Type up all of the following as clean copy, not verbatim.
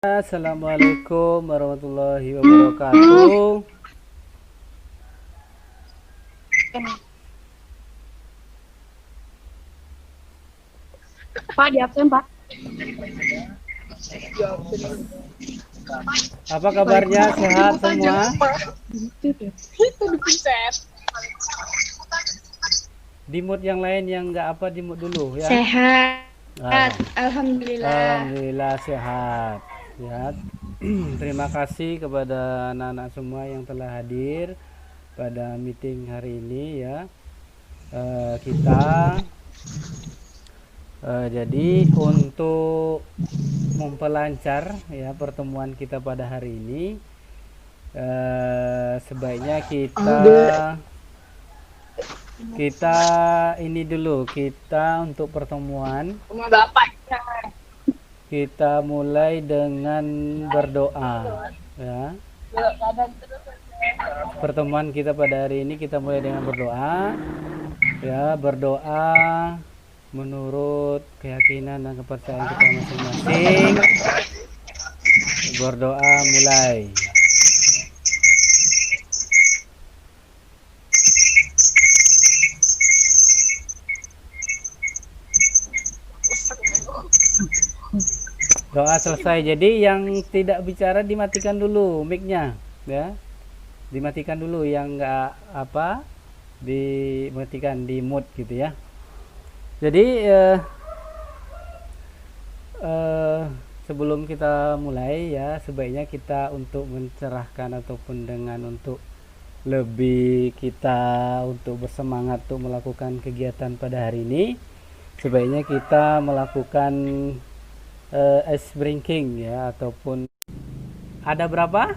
Assalamualaikum warahmatullahi wabarakatuh. Pak, di absen, Pak. Apa kabarnya? Sehat semua? Di mood yang lain yang nggak apa di mood dulu ya. Sehat. Ah, Alhamdulillah. Alhamdulillah sehat. Ya. Terima kasih kepada anak-anak semua yang telah hadir pada meeting hari ini ya. Kita jadi untuk memperlancar ya pertemuan kita pada hari ini, sebaiknya kita ini dulu, kita untuk pertemuan kita mulai dengan berdoa ya. Pertemuan kita pada hari ini kita mulai dengan berdoa ya, berdoa menurut keyakinan dan kepercayaan kita masing-masing. Berdoa mulai. Doa selesai. Jadi yang tidak bicara dimatikan dulu mic-nya ya. Dimatikan dulu, yang enggak apa dimatikan, di mute gitu ya. Jadi sebelum kita mulai ya, sebaiknya kita untuk mencerahkan ataupun dengan untuk lebih kita untuk bersemangat untuk melakukan kegiatan pada hari ini, sebaiknya kita melakukan ice breaking ya, ataupun ada berapa?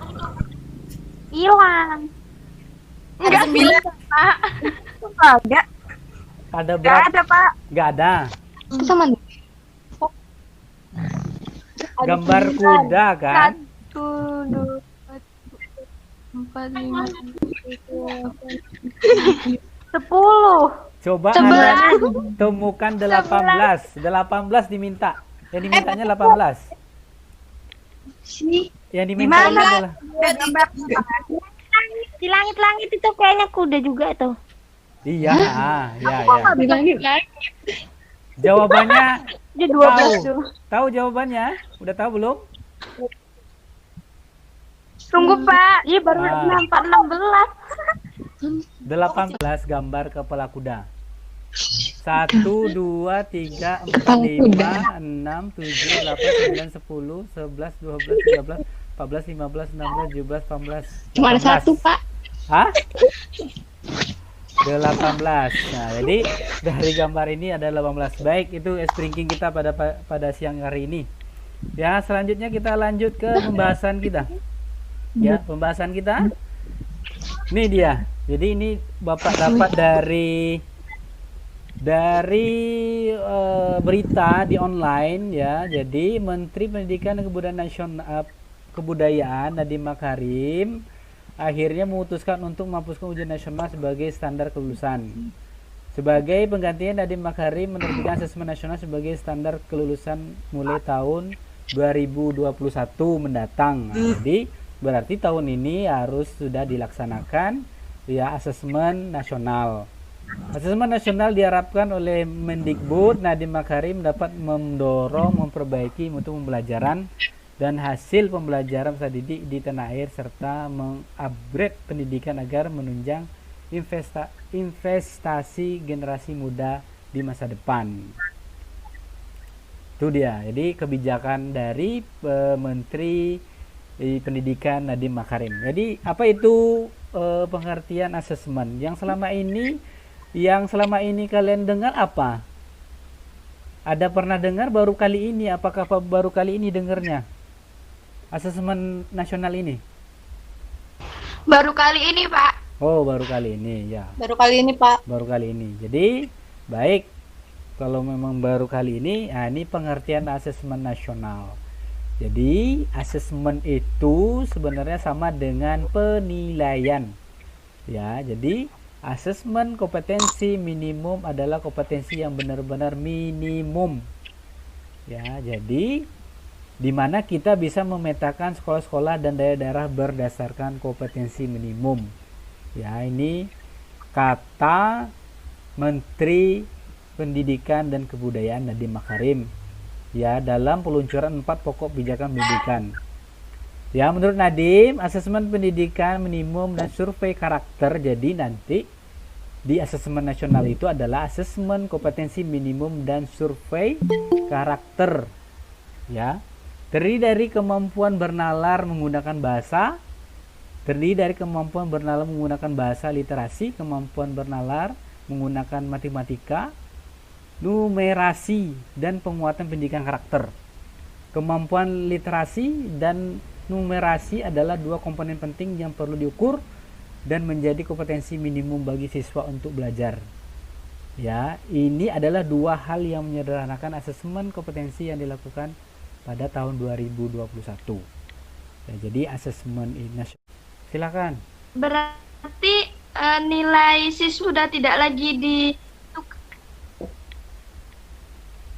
Hilang. Enggak 9, Pak. Enggak. Ada berapa? Enggak ada, Pak. Nggak ada. Sama Gambar kuda kan? 1, 2, 4, 5, 10. Coba 11. Anda temukan 18. 18 diminta. Yang dimintanya 18. Yang diminta adalah Di langit-langit itu kayaknya kuda juga tuh. iya, ya. di langit. Jawabannya Di 12 tahu. dulu. Tahu jawabannya? Udah tahu belum? Tunggu, Pak. Iya baru Ah. nampak 16. 18 gambar kepala kuda. 1, 2, 3, 4, 5, 6, 7, 8, 9, 10, 11, 12, 13, 14, 15, 16, 17, 18. Cuma ada 18. 1, Pak. Hah? 18. Nah, jadi dari gambar ini ada 18. Baik, itu sprinting kita pada siang hari ini. Ya, selanjutnya kita lanjut ke pembahasan kita. Ya, pembahasan kita. Ini dia. Jadi ini Bapak dapat dari berita di online ya. Jadi Menteri Pendidikan dan Kebudayaan Nadiem Makarim akhirnya memutuskan untuk menghapuskan ujian nasional sebagai standar kelulusan. Sebagai penggantinya, Nadiem Makarim menerbitkan asesmen nasional sebagai standar kelulusan mulai tahun 2021 mendatang. Nah, jadi berarti tahun ini harus sudah dilaksanakan ya asesmen nasional. Asesmen nasional diharapkan oleh Mendikbud Nadiem Makarim dapat mendorong, memperbaiki mutu pembelajaran dan hasil pembelajaran peserta didik di tanah air serta mengupgrade pendidikan agar menunjang investasi generasi muda di masa depan. Itu dia. Jadi kebijakan dari Menteri Pendidikan Nadiem Makarim. Jadi apa itu pengertian asesmen? Yang selama ini kalian dengar apa? Ada pernah dengar baru kali ini? Apakah baru kali ini dengarnya? Asesmen nasional ini? Baru kali ini, Pak. Oh, baru kali ini ya. Baru kali ini, Pak. Baru kali ini. Jadi baik, kalau memang baru kali ini, nah ini pengertian asesmen nasional. Jadi asesmen itu sebenarnya sama dengan penilaian. Ya, jadi asesmen kompetensi minimum adalah kompetensi yang benar-benar minimum. Ya, jadi di mana kita bisa memetakan sekolah-sekolah dan daerah-daerah berdasarkan kompetensi minimum. Ya, ini kata Menteri Pendidikan dan Kebudayaan Nadiem Makarim ya dalam peluncuran 4 pokok pijakan pendidikan. Ya, menurut Nadiem, asesmen pendidikan minimum dan survei karakter. Jadi nanti di asesmen nasional itu adalah asesmen kompetensi minimum dan survei karakter. Ya, terdiri dari kemampuan bernalar menggunakan bahasa, literasi, kemampuan bernalar menggunakan matematika, numerasi, dan penguatan pendidikan karakter. Kemampuan literasi dan numerasi adalah 2 komponen penting yang perlu diukur dan menjadi kompetensi minimum bagi siswa untuk belajar. Ya, ini adalah 2 hal yang menyederhanakan asesmen kompetensi yang dilakukan pada tahun 2021. Ya, jadi asesmen nasional. Silakan. Berarti nilai siswa sudah tidak lagi di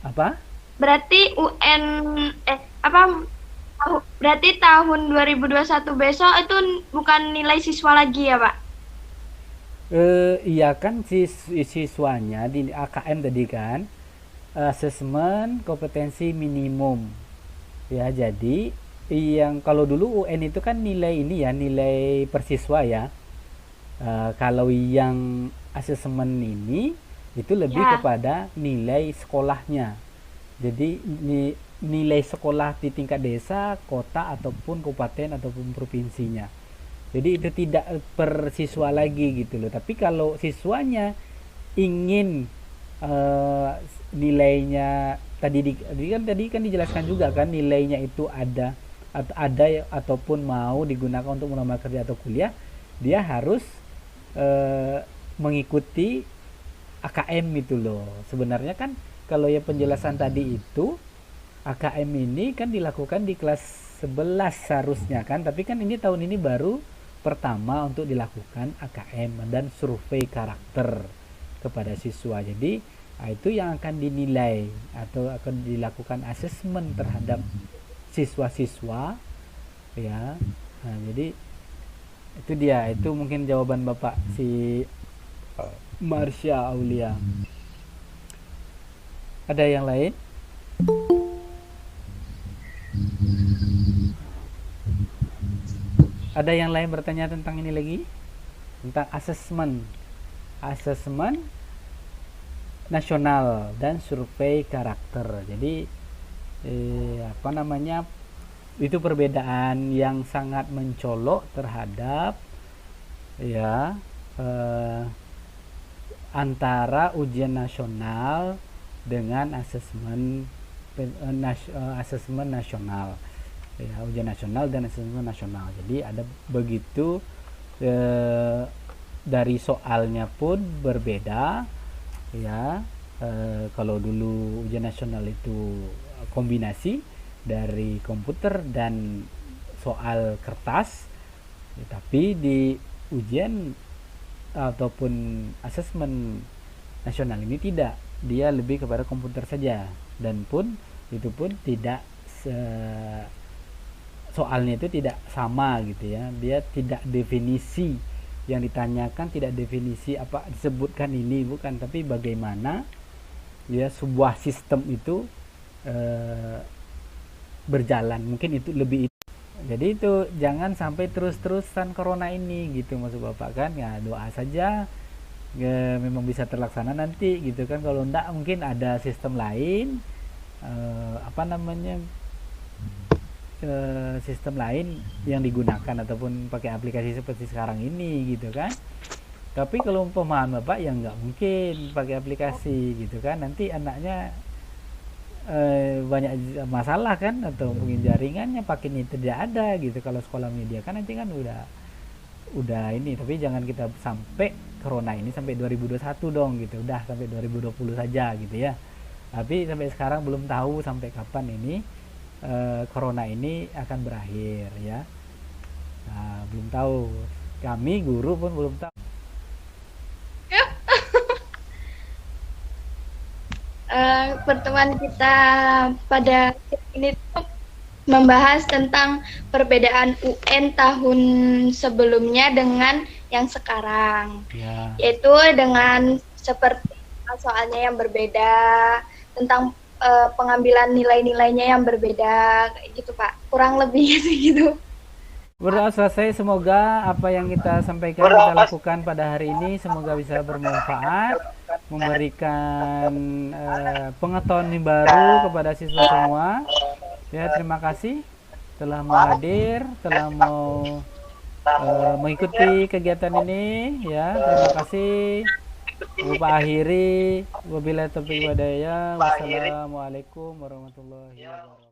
Apa? berarti berarti tahun 2021 besok itu bukan nilai siswa lagi ya, Pak? Iya kan siswanya di AKM tadi kan asesmen kompetensi minimum. Ya, jadi yang kalau dulu UN itu kan nilai ini ya, nilai per siswa ya. Kalau yang asesmen ini itu lebih kepada nilai sekolahnya. Jadi nilai sekolah di tingkat desa, kota ataupun kabupaten ataupun provinsinya. Jadi itu tidak per siswa lagi gitu loh. Tapi kalau siswanya ingin nilainya tadi kan dijelaskan juga kan nilainya itu ada ataupun mau digunakan untuk melamar kerja atau kuliah, dia harus mengikuti AKM itu loh. Sebenarnya kan kalau ya penjelasan tadi itu AKM ini kan dilakukan di kelas 11 seharusnya kan, tapi kan ini tahun ini baru pertama untuk dilakukan AKM dan survei karakter kepada siswa. Jadi itu yang akan dinilai atau akan dilakukan asesmen terhadap siswa-siswa ya. Nah, jadi itu dia, itu mungkin jawaban Bapak si Marsha Aulia. Ada yang lain? Ada yang lain bertanya tentang ini lagi? Tentang asesmen nasional dan survei karakter. Jadi itu perbedaan yang sangat mencolok terhadap ya antara ujian nasional dengan asesmen nasional. Ya, ujian nasional dan asesmen nasional. Jadi ada begitu dari soalnya pun berbeda ya. Kalau dulu ujian nasional itu kombinasi dari komputer dan soal kertas ya, tapi di ujian ataupun asesmen nasional ini tidak, dia lebih kepada komputer saja, dan pun itu pun tidak soalnya itu tidak sama gitu ya. Dia tidak definisi yang ditanyakan, tidak definisi apa disebutkan ini, bukan, tapi bagaimana ya sebuah sistem itu berjalan. Mungkin itu lebih itu. Jadi itu jangan sampai terus-terusan corona ini gitu maksud Bapak kan. Ya doa saja memang bisa terlaksana nanti gitu kan. Kalau enggak mungkin ada sistem lain sistem lain yang digunakan ataupun pakai aplikasi seperti sekarang ini gitu kan. Tapi kalau pemahaman Bapak ya nggak mungkin pakai aplikasi gitu kan, nanti anaknya banyak masalah kan, atau mungkin jaringannya pakai tidak ada gitu. Kalau sekolah media kan nanti kan udah ini, tapi jangan kita sampai corona ini sampai 2021 dong gitu, udah sampai 2020 saja gitu ya. Tapi sampai sekarang belum tahu sampai kapan ini corona ini akan berakhir ya. Nah, belum tahu, kami guru pun belum tahu. Pertemuan kita pada ini tuh membahas tentang perbedaan UN tahun sebelumnya dengan yang sekarang. Ya. Yaitu dengan seperti soalnya yang berbeda, tentang pengambilan nilai-nilainya yang berbeda, kayak gitu Pak. Kurang lebih gitu. Berdoa selesai, semoga apa yang kita sampaikan, kita lakukan pada hari ini semoga bisa bermanfaat, memberikan pengetahuan yang baru kepada siswa semua. Ya, terima kasih telah mau hadir, telah mau mengikuti kegiatan ini. Ya, terima kasih. Lupa akhiri, wabillahi taufiq wal hidayah. Wassalamualaikum warahmatullahi wabarakatuh.